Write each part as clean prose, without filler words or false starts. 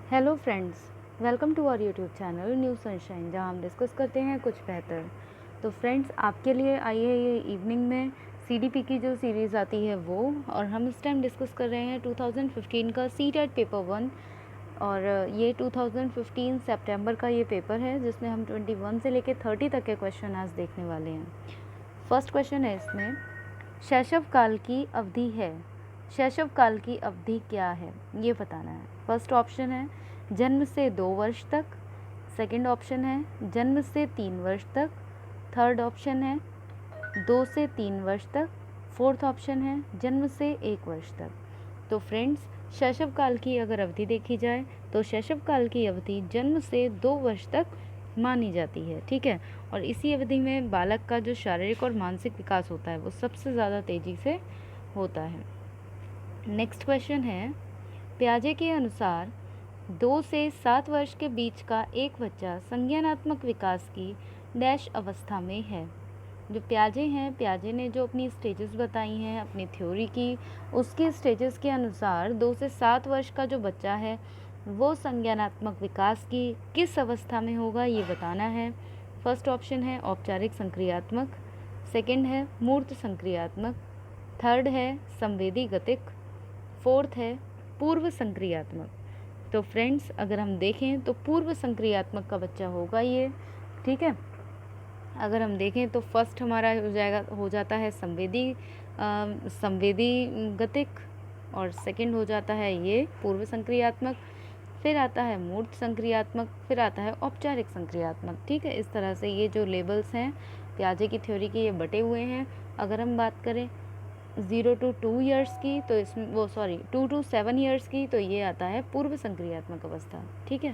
Hello friends, welcome to our YouTube channel New Sunshine, जहां हम discuss करते हैं कुछ बेहतर। तो फ्रेंड्स, आपके लिए आई है ये इवनिंग में सीडीपी की जो सीरीज़ आती है वो, और हम इस टाइम डिस्कस कर रहे हैं 2015 का सीटेट पेपर 1। और ये 2015 सितंबर का ये पेपर है जिसमें हम 21 से लेकर 30 तक के क्वेश्चन आज देखने वाले हैं। फर्स्ट क्वेश्चन है इसमें, शैशव काल की अवधि है। शैशव काल की अवधि क्या है ये बताना है। फर्स्ट ऑप्शन है जन्म से 2 वर्ष तक। सेकंड ऑप्शन है जन्म से 3 वर्ष तक। थर्ड ऑप्शन है 2 से 3 वर्ष तक। फोर्थ ऑप्शन है जन्म से 1 वर्ष तक। तो फ्रेंड्स, शैशव काल की अगर अवधि देखी जाए तो शैशव काल की अवधि जन्म से 2 वर्ष तक मानी जाती है, ठीक है। और इसी अवधि में बालक का जो शारीरिक और मानसिक विकास होता है वो सबसे ज़्यादा तेज़ी से होता है। नेक्स्ट क्वेश्चन है, पियाजे के अनुसार 2 से 7 वर्ष के बीच का एक बच्चा संज्ञानात्मक विकास की डैश अवस्था में है। जो पियाजे हैं, पियाजे ने जो अपनी स्टेजेस बताई हैं अपनी थ्योरी की, उसकी स्टेजेस के अनुसार 2 से 7 वर्ष का जो बच्चा है वो संज्ञानात्मक विकास की किस अवस्था में होगा ये बताना है। फर्स्ट ऑप्शन है औपचारिक संक्रियात्मक, सेकंड है मूर्त संक्रियात्मक, थर्ड है संवेदी गतिक, फोर्थ है पूर्व संक्रियात्मक। तो फ्रेंड्स, अगर हम देखें तो पूर्व संक्रियात्मक का बच्चा होगा ये, ठीक है। अगर हम देखें तो फर्स्ट हमारा हो जाता है संवेदी गतिक, और सेकंड हो जाता है ये पूर्व संक्रियात्मक, फिर आता है मूर्त संक्रियात्मक, फिर आता है औपचारिक संक्रियात्मक, ठीक है। इस तरह से ये जो लेबल्स हैं पियाजे की थ्योरी के ये बटे हुए हैं। अगर हम बात करें 0 to 2 ईयर्स की तो इसमें 2 to 7 ईयर्स की तो ये आता है पूर्व संक्रियात्मक अवस्था, ठीक है।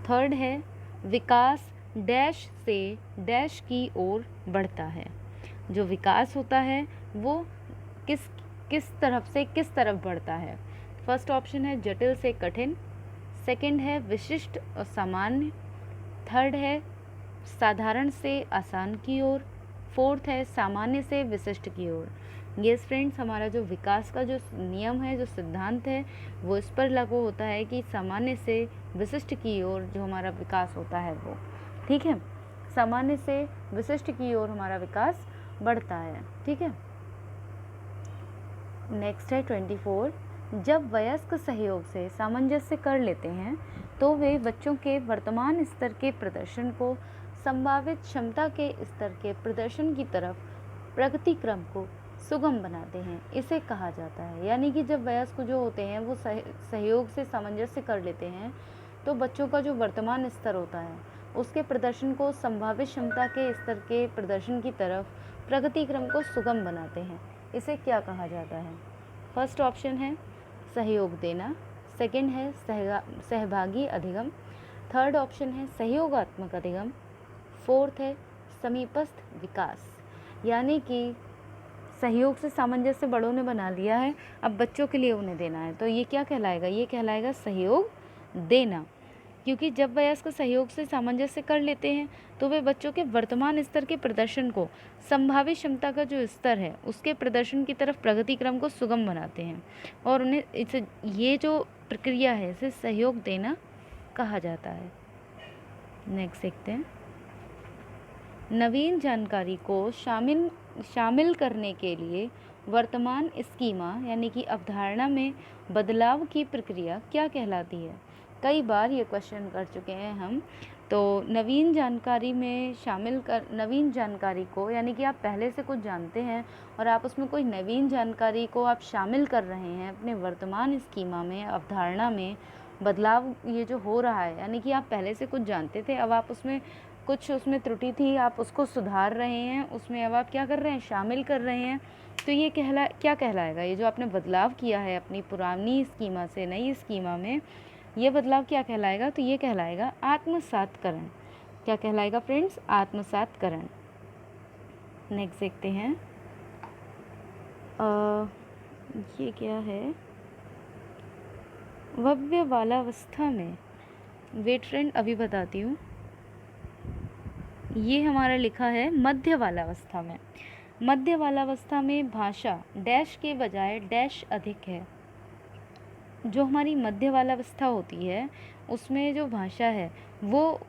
थर्ड है विकास डैश से डैश की ओर बढ़ता है। जो विकास होता है वो किस किस तरफ से किस तरफ बढ़ता है। फर्स्ट ऑप्शन है जटिल से कठिन, सेकंड है विशिष्ट और सामान्य, थर्ड है साधारण से आसान की ओर, फोर्थ है सामान्य से विशिष्ट की ओर। ये फ्रेंड्स, हमारा जो विकास का जो नियम है, जो सिद्धांत है, वो इस पर लागू होता है कि सामान्य से विशिष्ट की ओर जो हमारा विकास होता है वो, ठीक है, सामान्य से विशिष्ट की ओर हमारा विकास बढ़ता है, ठीक है। नेक्स्ट है 24, जब वयस्क सहयोग से सामंजस्य कर लेते हैं तो वे बच्चों के वर्तमान स्तर के प्रदर्शन को संभावित क्षमता के स्तर के प्रदर्शन की तरफ प्रगति क्रम को सुगम बनाते हैं, इसे कहा जाता है। यानी कि जब वयस्क जो होते हैं वो सहयोग से सामंजस्य कर लेते हैं तो बच्चों का जो वर्तमान स्तर होता है उसके प्रदर्शन को संभावित क्षमता के स्तर के प्रदर्शन की तरफ प्रगति क्रम को सुगम बनाते हैं, इसे क्या कहा जाता है। फर्स्ट ऑप्शन है सहयोग देना, सेकंड है सहभागी अधिगम, थर्ड ऑप्शन है सहयोगात्मक अधिगम, फोर्थ है समीपस्थ विकास। यानी कि सहयोग से सामंजस्य बड़ों ने बना लिया है, अब बच्चों के लिए उन्हें देना है, तो ये क्या कहलाएगा, ये कहलाएगा सहयोग देना। क्योंकि जब वयस्क सहयोग से सामंजस्य कर लेते हैं तो वे बच्चों के वर्तमान स्तर के प्रदर्शन को संभावित क्षमता का जो स्तर है उसके प्रदर्शन की तरफ प्रगति क्रम को सुगम बनाते हैं, और उन्हें इसे ये जो प्रक्रिया है इसे सहयोग देना कहा जाता है। नेक्स्ट देखते हैं, नवीन जानकारी को शामिल करने के लिए वर्तमान स्कीमा यानी कि अवधारणा में बदलाव की प्रक्रिया क्या कहलाती है। कई बार ये क्वेश्चन कर चुके हैं हम। तो नवीन जानकारी को, यानी कि आप पहले से कुछ जानते हैं और आप उसमें कोई नवीन जानकारी को आप शामिल कर रहे हैं अपने वर्तमान स्कीमा में, अवधारणा में बदलाव ये जो हो रहा है, यानी कि आप पहले से कुछ जानते थे, अब आप उसमें त्रुटि थी, आप उसको सुधार रहे हैं, उसमें अब आप क्या कर रहे हैं, शामिल कर रहे हैं। तो ये क्या कहलाएगा, ये जो आपने बदलाव किया है अपनी पुरानी स्कीमा से नई स्कीमा में, ये बदलाव क्या कहलाएगा, तो ये कहलाएगा आत्मसातकरण। क्या कहलाएगा फ्रेंड्स, आत्मसातकरण। नेक्स्ट देखते हैं, ये क्या है, भव्य बालावस्था में, वेट फ्रेंड अभी बताती हूँ। ये हमारा लिखा है मध्य बालावस्था में। मध्य बालावस्था में भाषा डैश के बजाय डैश अधिक है। जो हमारी मध्य बाल्यावस्था होती है उसमें जो भाषा है वो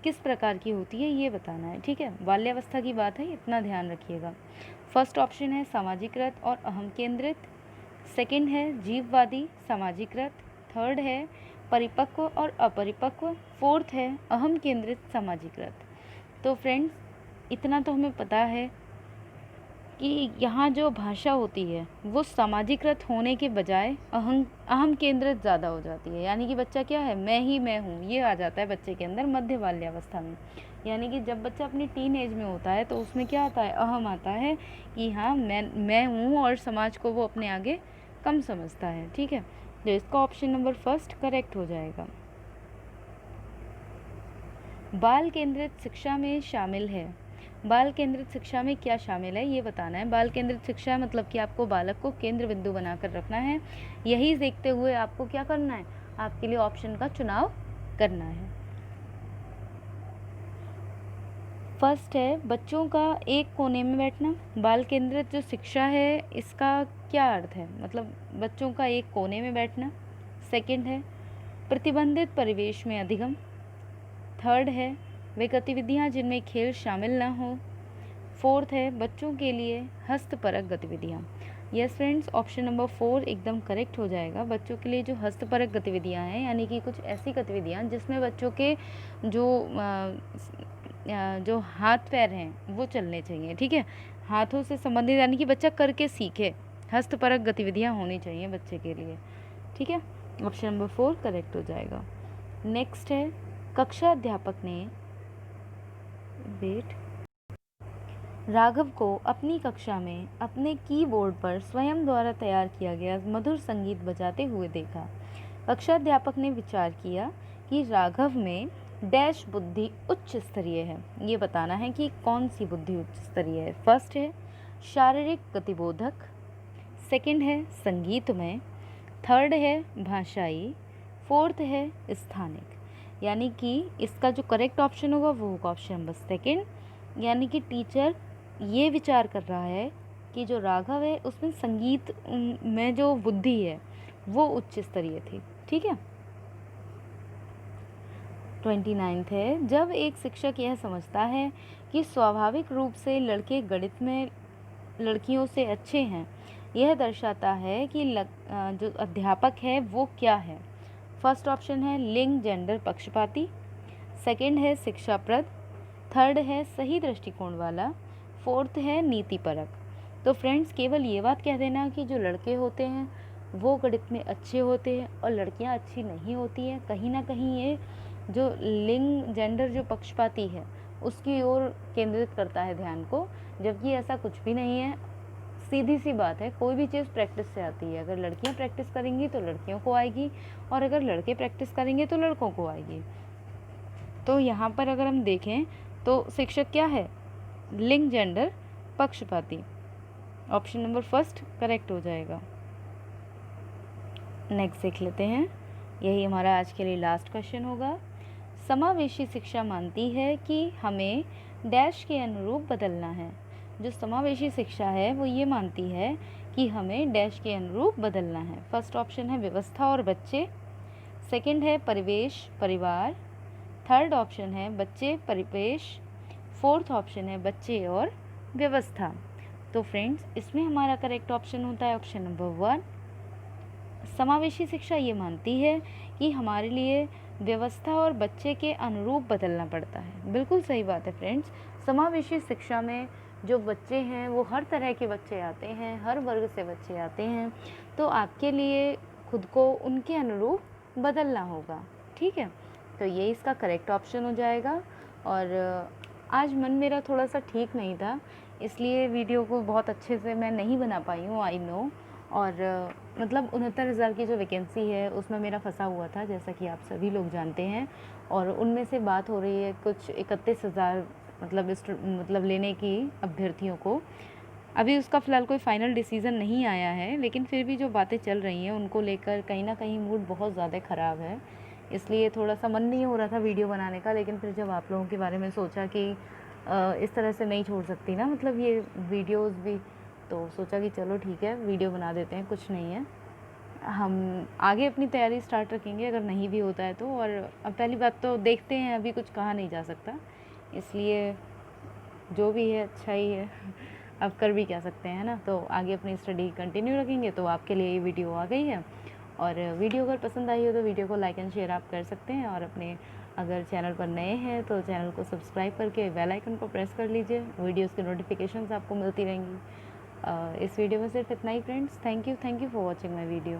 किस प्रकार की होती है ये बताना है, ठीक है। बाल्यावस्था की बात है, इतना ध्यान रखिएगा। फर्स्ट ऑप्शन है सामाजिकृत और अहम केंद्रित, सेकंड है जीववादी सामाजिकृत, थर्ड है परिपक्व और अपरिपक्व, फोर्थ है अहम केंद्रित सामाजिकृत। तो फ्रेंड्स, इतना तो हमें पता है कि यहाँ जो भाषा होती है वो सामाजिकृत होने के बजाय अहम केंद्रित ज़्यादा हो जाती है। यानी कि बच्चा क्या है, मैं ही मैं हूँ, ये आ जाता है बच्चे के अंदर मध्य बाल्यावस्था में। यानी कि जब बच्चा अपनी टीन एज में होता है तो उसमें क्या आता है, अहम आता है कि हाँ मैं हूँ, और समाज को वो अपने आगे कम समझता है, ठीक है। तो इसका ऑप्शन नंबर फर्स्ट करेक्ट हो जाएगा। बाल केंद्रित शिक्षा में शामिल है। बाल केंद्रित शिक्षा में क्या शामिल है ये बताना है। बाल केंद्रित शिक्षा मतलब कि आपको बालक को केंद्र बिंदु बनाकर रखना है। यही देखते हुए आपको क्या करना है, आपके लिए ऑप्शन का चुनाव करना है। फर्स्ट है बच्चों का एक कोने में बैठना। बाल केंद्रित जो शिक्षा है इसका क्या अर्थ है, मतलब बच्चों का एक कोने में बैठना। सेकंड है प्रतिबंधित परिवेश में अधिगम। थर्ड है वे गतिविधियाँ जिनमें खेल शामिल ना हो। फोर्थ है बच्चों के लिए हस्तपरक गतिविधियाँ। यस फ्रेंड्स, ऑप्शन नंबर 4 एकदम करेक्ट हो जाएगा। बच्चों के लिए जो हस्तपरक गतिविधियाँ हैं, यानी कि कुछ ऐसी गतिविधियाँ जिसमें बच्चों के जो हाथ पैर हैं वो चलने चाहिए, ठीक है। हाथों से संबंधित, यानी कि बच्चा करके सीखे, हस्तपरक गतिविधियाँ होनी चाहिए बच्चे के लिए, ठीक है। ऑप्शन नंबर 4 करेक्ट हो जाएगा। नेक्स्ट है कक्षा अध्यापक ने राघव को अपनी कक्षा में अपने कीबोर्ड पर स्वयं द्वारा तैयार किया गया मधुर संगीत बजाते हुए देखा। कक्षा अध्यापक ने विचार किया कि राघव में डैश बुद्धि उच्च स्तरीय है। ये बताना है कि कौन सी बुद्धि उच्च स्तरीय है। फर्स्ट है शारीरिक गतिबोधक, सेकंड है संगीतमय, थर्ड है भाषाई, फोर्थ है स्थानिक। यानी कि इसका जो करेक्ट ऑप्शन होगा वो होगा ऑप्शन नंबर सेकंड। यानी कि टीचर ये विचार कर रहा है कि जो राघव है उसमें संगीत में जो बुद्धि है वो उच्च स्तरीय थी, ठीक है। 29 है जब एक शिक्षक यह समझता है कि स्वाभाविक रूप से लड़के गणित में लड़कियों से अच्छे हैं, यह दर्शाता है कि जो अध्यापक है वो क्या है। फर्स्ट ऑप्शन है लिंग जेंडर पक्षपाती, सेकंड है शिक्षाप्रद, थर्ड है सही दृष्टिकोण वाला, फोर्थ है नीतिपरक। तो फ्रेंड्स, केवल ये बात कह देना कि जो लड़के होते हैं वो गणित में अच्छे होते हैं और लड़कियां अच्छी नहीं होती हैं, कहीं ना कहीं ये जो लिंग जेंडर जो पक्षपाती है उसकी ओर केंद्रित करता है ध्यान को, जबकि ऐसा कुछ भी नहीं है। सीधी सी बात है, कोई भी चीज़ प्रैक्टिस से आती है। अगर लड़कियां प्रैक्टिस करेंगी तो लड़कियों को आएगी, और अगर लड़के प्रैक्टिस करेंगे तो लड़कों को आएगी। तो यहाँ पर अगर हम देखें तो शिक्षक क्या है, लिंग जेंडर पक्षपाती। ऑप्शन नंबर फर्स्ट करेक्ट हो जाएगा। नेक्स्ट देख लेते हैं, यही हमारा आज के लिए लास्ट क्वेश्चन होगा। समावेशी शिक्षा मानती है कि हमें डैश के अनुरूप बदलना है। जो समावेशी शिक्षा है वो ये मानती है कि हमें डैश के अनुरूप बदलना है। फर्स्ट ऑप्शन है व्यवस्था और बच्चे, सेकंड है परिवेश परिवार, थर्ड ऑप्शन है बच्चे परिवेश, फोर्थ ऑप्शन है बच्चे और व्यवस्था। तो फ्रेंड्स, इसमें हमारा करेक्ट ऑप्शन होता है ऑप्शन नंबर 1। समावेशी शिक्षा ये मानती है कि हमारे लिए व्यवस्था और बच्चे के अनुरूप बदलना पड़ता है। बिल्कुल सही बात है फ्रेंड्स। समावेशी शिक्षा में जो बच्चे हैं वो हर तरह के बच्चे आते हैं, हर वर्ग से बच्चे आते हैं, तो आपके लिए खुद को उनके अनुरूप बदलना होगा, ठीक है। तो ये इसका करेक्ट ऑप्शन हो जाएगा। और आज मन मेरा थोड़ा सा ठीक नहीं था, इसलिए वीडियो को बहुत अच्छे से मैं नहीं बना पाई हूँ, आई नो। और मतलब 69,000 की जो वैकेंसी है उसमें मेरा फंसा हुआ था, जैसा कि आप सभी लोग जानते हैं, और उनमें से बात हो रही है कुछ 31,000 मतलब लेने की अभ्यर्थियों को। अभी उसका फ़िलहाल कोई फ़ाइनल डिसीज़न नहीं आया है, लेकिन फिर भी जो बातें चल रही हैं उनको लेकर कहीं ना कहीं मूड बहुत ज़्यादा ख़राब है, इसलिए थोड़ा सा मन नहीं हो रहा था वीडियो बनाने का। लेकिन फिर जब आप लोगों के बारे में सोचा कि इस तरह से नहीं छोड़ सकती ना, मतलब ये वीडियोस भी, तो सोचा कि चलो ठीक है वीडियो बना देते हैं, कुछ नहीं है। हम आगे अपनी तैयारी स्टार्ट रखेंगे अगर नहीं भी होता है तो। और अब पहली बात तो देखते हैं, अभी कुछ कहा नहीं जा सकता, इसलिए जो भी है अच्छा ही है। अब कर भी क्या सकते हैं ना। तो आगे अपनी स्टडी कंटिन्यू रखेंगे। तो आपके लिए ये वीडियो आ गई है, और वीडियो अगर पसंद आई हो तो वीडियो को लाइक एंड शेयर आप कर सकते हैं। और अपने अगर चैनल पर नए हैं तो चैनल को सब्सक्राइब करके बेल आइकन को प्रेस कर लीजिए, वीडियोस की नोटिफिकेशंस आपको मिलती रहेंगी। इस वीडियो में सिर्फ इतना ही friends. Thank you for watching my video.